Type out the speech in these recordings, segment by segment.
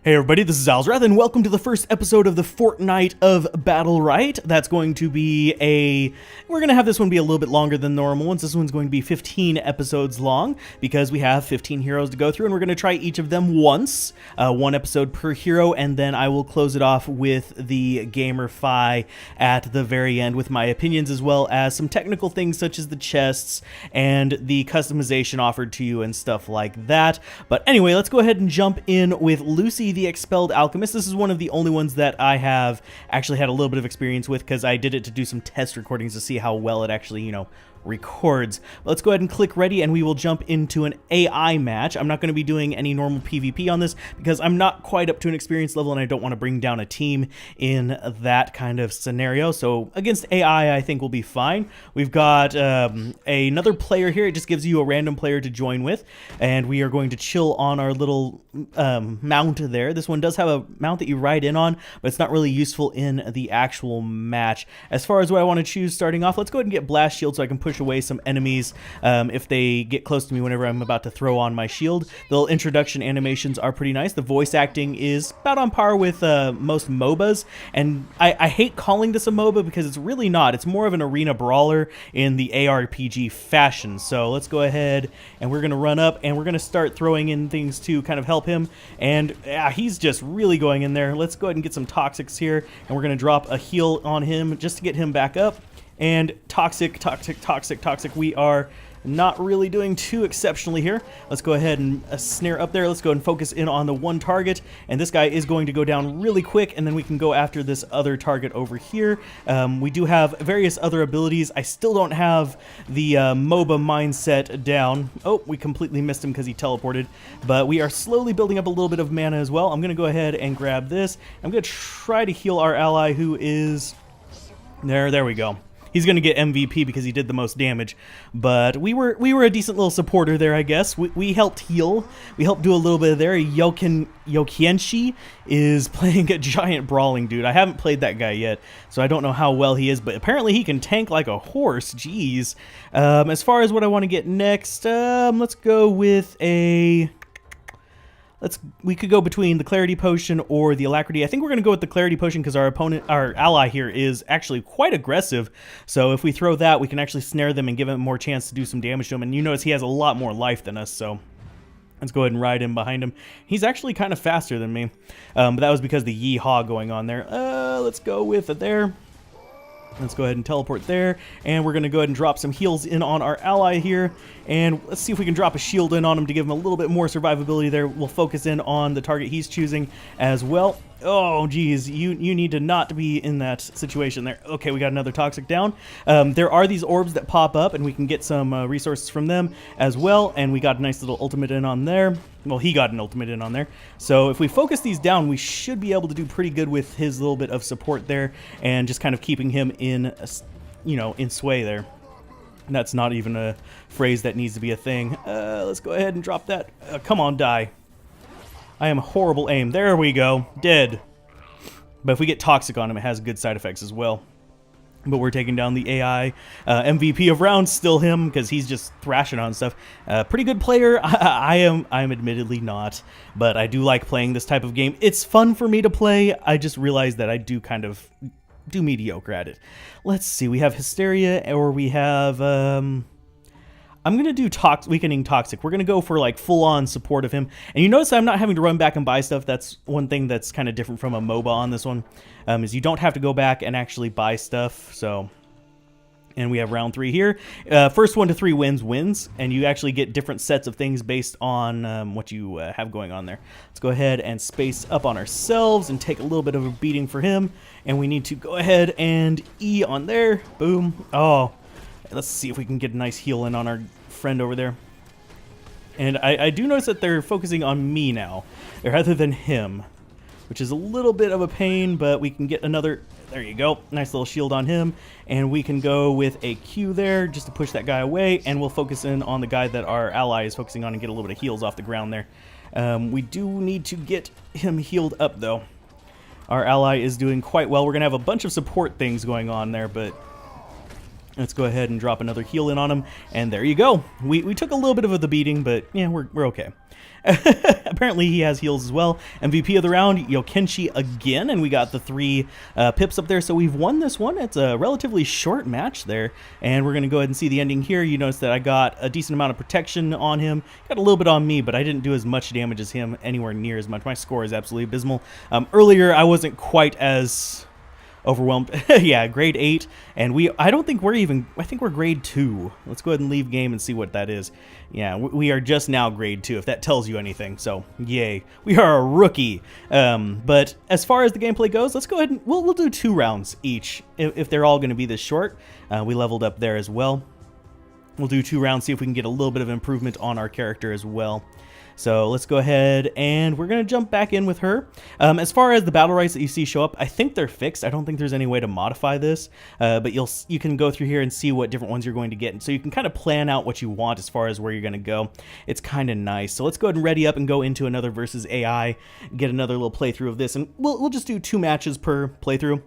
Hey everybody, this is Alzorath, and welcome to the first episode of the Fortnight of Battlerite. That's going to be we're going to have this one be a little bit longer than normal ones. This one's going to be 15 episodes long, because we have 15 heroes to go through, and we're going to try each of them once, one episode per hero, and then I will close it off with the Gamer-Fi at the very end with my opinions, as well as some technical things such as the chests and the customization offered to you and stuff like that. But anyway, let's go ahead and jump in with Lucie, the Expelled Alchemist. This is one of the only ones that I have actually had a little bit of experience with, because I did it to do some test recordings to see how well it actually, records. Let's go ahead and click ready, and we will jump into an AI match. I'm not going to be doing any normal PvP on this because I'm not quite up to an experience level, and I don't want to bring down a team in that kind of scenario. So against AI, I think we'll be fine. We've got another player here. It just gives you a random player to join with, and we are going to chill on our little mount there. This one does have a mount that you ride in on, but it's not really useful in the actual match. As far as what I want to choose starting off, let's go ahead and get Blast Shield so I can push away some enemies if they get close to me whenever I'm about to throw on my shield. The little introduction animations are pretty nice. The voice acting is about on par with most MOBAs, and I hate calling this a MOBA because it's really not. It's more of an arena brawler in the ARPG fashion. So let's go ahead and we're going to run up, and we're going to start throwing in things to kind of help him, and he's just really going in there. Let's go ahead and get some toxics here, and we're going to drop a heal on him just to get him back up. And toxic. We are not really doing too exceptionally here. Let's go ahead and snare up there. Let's go and focus in on the one target. And this guy is going to go down really quick, and then we can go after this other target over here. We do have various other abilities. I still don't have the MOBA mindset down. Oh, we completely missed him because he teleported. But we are slowly building up a little bit of mana as well. I'm going to go ahead and grab this. I'm going to try to heal our ally, who is... There we go. He's going to get MVP because he did the most damage, but we were a decent little supporter there, I guess. We helped heal. We helped do a little bit there. Yokienshi is playing a giant brawling dude. I haven't played that guy yet, so I don't know how well he is, but apparently he can tank like a horse. Jeez. As far as what I want to get next, let's go with a... We could go between the Clarity Potion or the Alacrity. I think we're going to go with the Clarity Potion because our ally here is actually quite aggressive. So if we throw that, we can actually snare them and give him more chance to do some damage to him. And you notice he has a lot more life than us, so let's go ahead and ride in behind him. He's actually kind of faster than me, but that was because of the yeehaw going on there. Let's go with it there. Let's go ahead and teleport there, and we're going to go ahead and drop some heals in on our ally here, and let's see if we can drop a shield in on him to give him a little bit more survivability there. We'll focus in on the target he's choosing as well. Oh, geez, you need to not be in that situation there. Okay, we got another toxic down. There are these orbs that pop up, and we can get some resources from them as well, and we got a nice little ultimate in on there. Well, he got an ultimate in on there. So if we focus these down, we should be able to do pretty good with his little bit of support there, and just kind of keeping him in, in sway there. And that's not even a phrase that needs to be a thing. Let's go ahead and drop that. Come on, die. I am horrible aim. There we go. Dead. But if we get toxic on him, it has good side effects as well. But we're taking down the AI. MVP of rounds, still him, because he's just thrashing on stuff. Pretty good player. I am admittedly not, but I do like playing this type of game. It's fun for me to play. I just realized that I do kind of do mediocre at it. Let's see. We have Hysteria, or we have... I'm going to do Weakening Toxic. We're going to go for like full-on support of him. And you notice I'm not having to run back and buy stuff. That's one thing that's kind of different from a MOBA on this one, is you don't have to go back and actually buy stuff. So, and we have round 3 here. First 1 to 3 wins, and you actually get different sets of things based on what you have going on there. Let's go ahead and space up on ourselves and take a little bit of a beating for him. And we need to go ahead and E on there. Boom. Oh. Let's see if we can get a nice heal in on our friend over there. And I do notice that they're focusing on me now, rather than him, which is a little bit of a pain, but we can get another... There you go. Nice little shield on him. And we can go with a Q there just to push that guy away, and we'll focus in on the guy that our ally is focusing on and get a little bit of heals off the ground there. We do need to get him healed up, though. Our ally is doing quite well. We're going to have a bunch of support things going on there, but... Let's go ahead and drop another heal in on him, and there you go. We took a little bit of the beating, but yeah, we're okay. Apparently he has heals as well. MVP of the round, Yokenshi again, and we got the 3 pips up there, so we've won this one. It's a relatively short match there, and we're going to go ahead and see the ending here. You notice that I got a decent amount of protection on him, got a little bit on me, but I didn't do as much damage as him, anywhere near as much. My score is absolutely abysmal. Earlier I wasn't quite as overwhelmed. Yeah, grade 8, and I don't think we're even, I think we're grade 2. Let's go ahead and leave game and see what that is. Yeah, we are just now grade 2, if that tells you anything, so yay. We are a rookie. But as far as the gameplay goes, let's go ahead and we'll do 2 rounds each, if they're all going to be this short. We leveled up there as well. We'll do 2 rounds, see if we can get a little bit of improvement on our character as well. So let's go ahead and we're going to jump back in with her. As far as the Battlerites that you see show up, I think they're fixed. I don't think there's any way to modify this, but you can go through here and see what different ones you're going to get. And so you can kind of plan out what you want as far as where you're going to go. It's kind of nice. So let's go ahead and ready up and go into another versus AI, get another little playthrough of this. And we'll just do 2 matches per playthrough.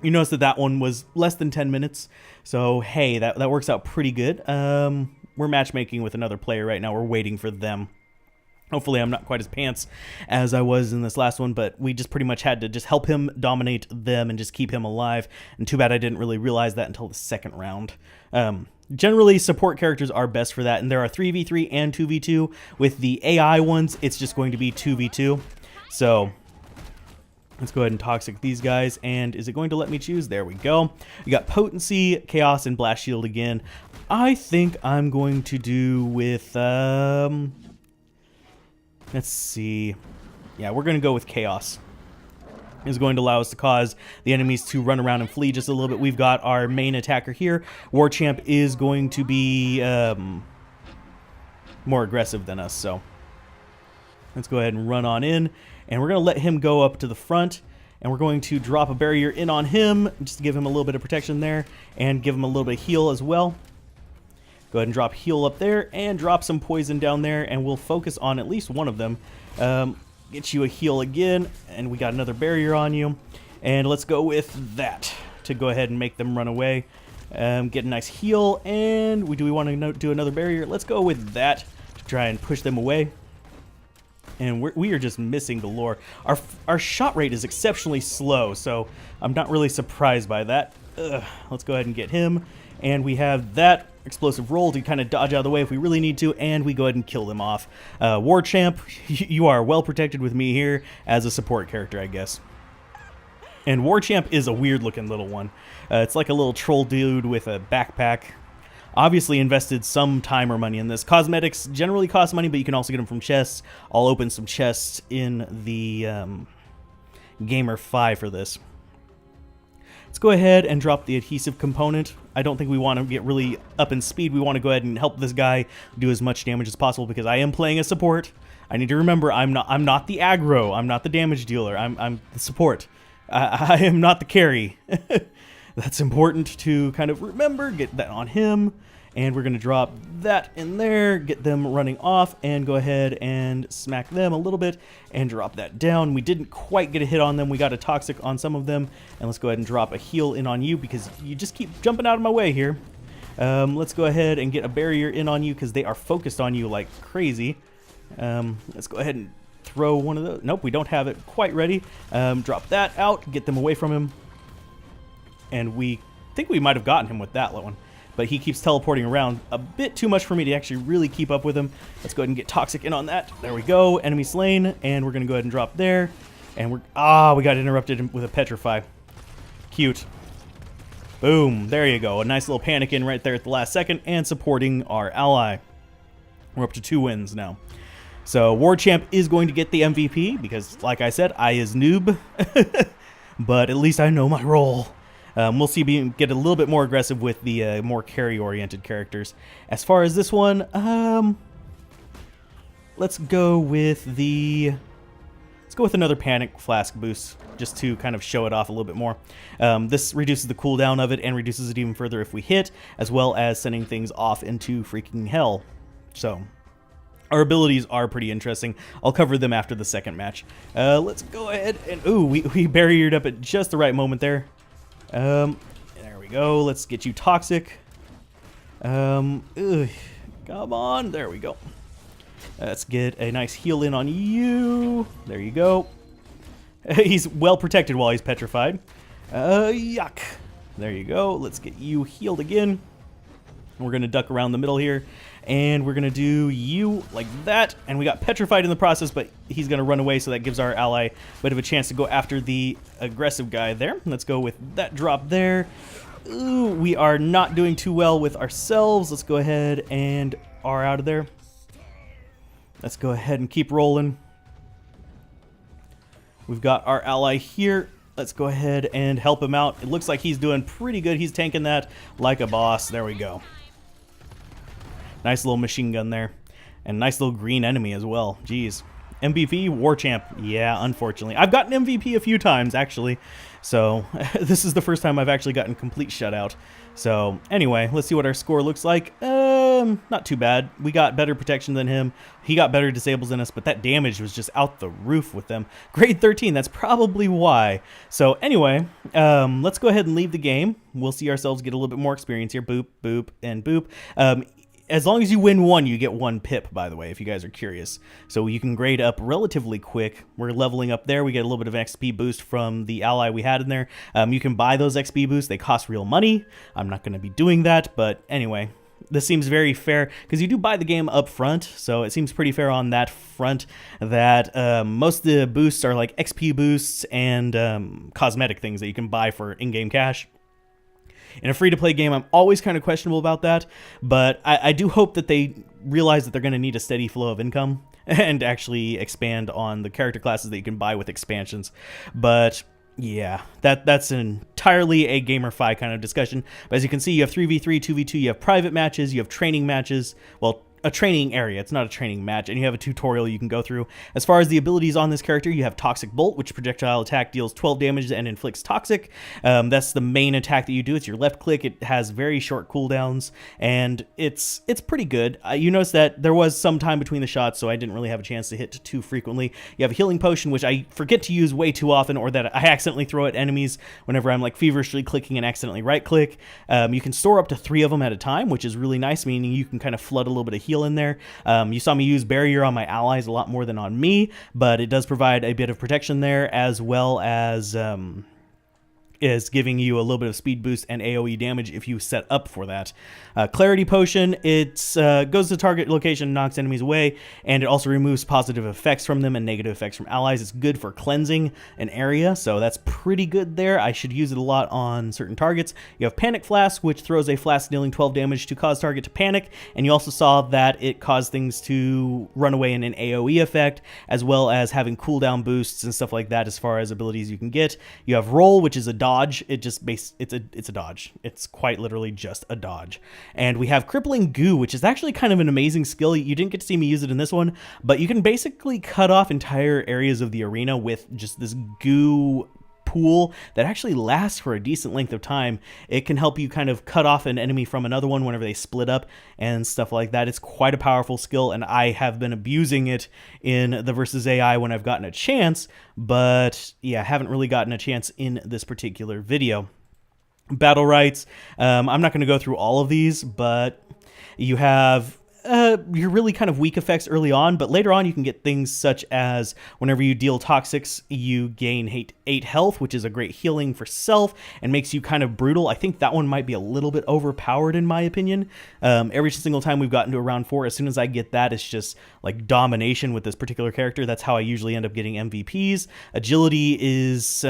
You notice that that one was less than 10 minutes. So hey, that works out pretty good. We're matchmaking with another player right now. We're waiting for them. Hopefully I'm not quite as pants as I was in this last one, but we just pretty much had to just help him dominate them and just keep him alive. And too bad I didn't really realize that until the second round. Generally, support characters are best for that, and there are 3v3 and 2v2. With the AI ones, it's just going to be 2v2. So let's go ahead and toxic these guys, and is it going to let me choose? There we go. We got Potency, Chaos, and Blast Shield again. I think I'm going to do with... let's see. Yeah, we're going to go with Chaos. It's going to allow us to cause the enemies to run around and flee just a little bit. We've got our main attacker here. War Champ is going to be more aggressive than us, so let's go ahead and run on in. And we're going to let him go up to the front, and we're going to drop a barrier in on him just to give him a little bit of protection there and give him a little bit of heal as well. Go ahead and drop heal up there and drop some poison down there, and we'll focus on at least one of them. Get you a heal again, and we got another barrier on you. And let's go with that to go ahead and make them run away. Get a nice heal, and do we want to do another barrier? Let's go with that to try and push them away. And we are just missing galore. Our shot rate is exceptionally slow, so I'm not really surprised by that. Let's go ahead and get him. And we have that explosive roll to kind of dodge out of the way if we really need to, and we go ahead and kill them off. War Champ, you are well protected with me here as a support character, I guess. And War Champ is a weird looking little one. It's like a little troll dude with a backpack. Obviously invested some time or money in this. Cosmetics generally cost money, but you can also get them from chests. I'll open some chests in the Gamer 5 for this. Let's go ahead and drop the adhesive component. I don't think we want to get really up in speed. We want to go ahead and help this guy do as much damage as possible because I am playing a support. I need to remember I'm not the aggro. I'm not the damage dealer. I'm the support. I am not the carry. That's important to kind of remember. Get that on him. And we're going to drop that in there, get them running off, and go ahead and smack them a little bit and drop that down. We didn't quite get a hit on them. We got a toxic on some of them. And let's go ahead and drop a heal in on you because you just keep jumping out of my way here. Let's go ahead and get a barrier in on you because they are focused on you like crazy. Let's go ahead and throw one of those. Nope, we don't have it quite ready. Drop that out, get them away from him. And we think we might have gotten him with that one. But he keeps teleporting around a bit too much for me to actually really keep up with him. Let's go ahead and get toxic in on that. There we go. Enemy slain. And we're going to go ahead and drop there. And we got interrupted with a petrify. Cute. Boom. There you go. A nice little panic in right there at the last second and supporting our ally. We're up to 2 wins now. So War Champ is going to get the MVP because, like I said, I is noob. But at least I know my role. We'll see get a little bit more aggressive with the more carry-oriented characters. As far as this one, let's go with another Panic Flask boost, just to kind of show it off a little bit more. This reduces the cooldown of it and reduces it even further if we hit, as well as sending things off into freaking hell. So our abilities are pretty interesting. I'll cover them after the second match. Let's go ahead and we barriered up at just the right moment there. There we go. Let's get you toxic. Come on. There we go. Let's get a nice heal in on you. There you go. He's well protected while he's petrified. Yuck. There you go. Let's get you healed again. We're going to duck around the middle here. And we're going to do you like that. And we got petrified in the process, but he's going to run away, so that gives our ally a bit of a chance to go after the aggressive guy there. Let's go with that drop there. Ooh, we are not doing too well with ourselves. Let's go ahead and are out of there. Let's go ahead and keep rolling. We've got our ally here. Let's go ahead and help him out. It looks like he's doing pretty good. He's tanking that like a boss. There we go. Nice little machine gun there. And nice little green enemy as well. Jeez. MVP, War Champ. Yeah, unfortunately. I've gotten MVP a few times, actually. So, this is the first time I've actually gotten complete shutout. So, anyway, let's see what our score looks like. Not too bad. We got better protection than him. He got better disables than us, but that damage was just out the roof with them. Grade 13, that's probably why. So, anyway, let's go ahead and leave the game. We'll see ourselves get a little bit more experience here. Boop, boop, and boop. As long as you win one, you get 1 pip, by the way, if you guys are curious. So you can grade up relatively quick. We're leveling up there. We get a little bit of an XP boost from the ally we had in there. You can buy those XP boosts. They cost real money. I'm not going to be doing that, but anyway, this seems very fair because you do buy the game up front, so it seems pretty fair on that front that most of the boosts are like XP boosts and cosmetic things that you can buy for in-game cash. In a free-to-play game, I'm always kind of questionable about that, but I do hope that they realize that they're going to need a steady flow of income and actually expand on the character classes that you can buy with expansions. But yeah, that's entirely a GamerFi kind of discussion. But as you can see, you have 3v3, 2v2, you have private matches, you have training matches, well, a training area. It's not a training match, and you have a tutorial you can go through. As far as the abilities on this character, you have Toxic Bolt, which projectile attack deals 12 damage and inflicts toxic. That's the main attack that you do. It's your left click. It has very short cooldowns, and it's pretty good. You notice that there was some time between the shots, so I didn't really have a chance to hit too frequently. You have a healing potion, which I forget to use way too often, or that I accidentally throw at enemies whenever I'm like feverishly clicking and accidentally right click. You can store up to 3 of them at a time, which is really nice, meaning you can kind of flood a little bit of heal in there. You saw me use barrier on my allies a lot more than on me, but it does provide a bit of protection there, as well as is giving you a little bit of speed boost and AoE damage if you set up for that. Clarity Potion, it goes to target location, knocks enemies away, and it also removes positive effects from them and negative effects from allies. It's good for cleansing an area, so that's pretty good there. I should use it a lot on certain targets. You have Panic Flask, which throws a flask dealing 12 damage to cause target to panic, and you also saw that it caused things to run away in an AoE effect, as well as having cooldown boosts and stuff like that as far as abilities you can get. You have Roll, which is a dodge. It's a dodge. It's quite literally just a dodge. And we have Crippling Goo, which is actually kind of an amazing skill. You didn't get to see me use it in this one, but you can basically cut off entire areas of the arena with just this goo pool that actually lasts for a decent length of time. It can help you kind of cut off an enemy from another one whenever they split up and stuff like that. It's quite a powerful skill, and I have been abusing it in the versus AI when I've gotten a chance, but yeah, haven't really gotten a chance in this particular video. Battlerites, I'm not going to go through all of these, but you have your really kind of weak effects early on, but later on you can get things such as whenever you deal toxics, you gain 8 health, which is a great healing for self and makes you kind of brutal. I think that one might be a little bit overpowered in my opinion. Every single time we've gotten to round 4, as soon as I get that, it's just like domination with this particular character. That's how I usually end up getting MVPs. Agility is,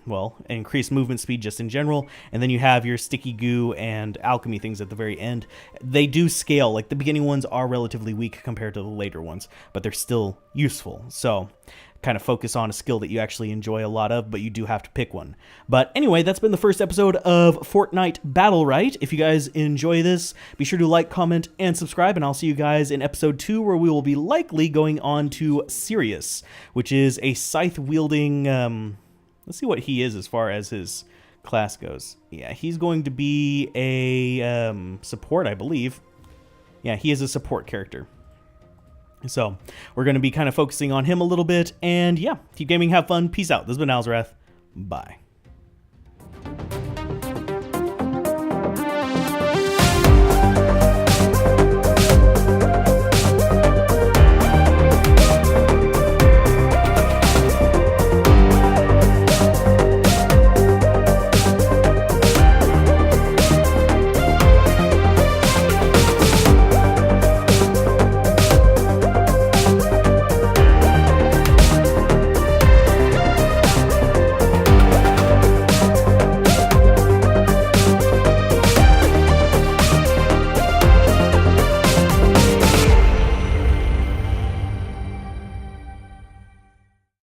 well, increased movement speed just in general, and then you have your sticky goo and alchemy things at the very end. They do scale, like the beginning ones are relatively weak compared to the later ones, but they're still useful. So kind of focus on a skill that you actually enjoy a lot of, but you do have to pick one. But anyway, that's been the first episode of Fortnite Battlerite. If you guys enjoy this, be sure to like, comment, and subscribe, and I'll see you guys in episode 2, where we will be likely going on to Sirius, which is a scythe-wielding, let's see what he is as far as his class goes. Yeah, he's going to be a support, I believe. Yeah, he is a support character. So we're going to be kind of focusing on him a little bit. And yeah, keep gaming, have fun. Peace out. This has been Alzorath. Bye.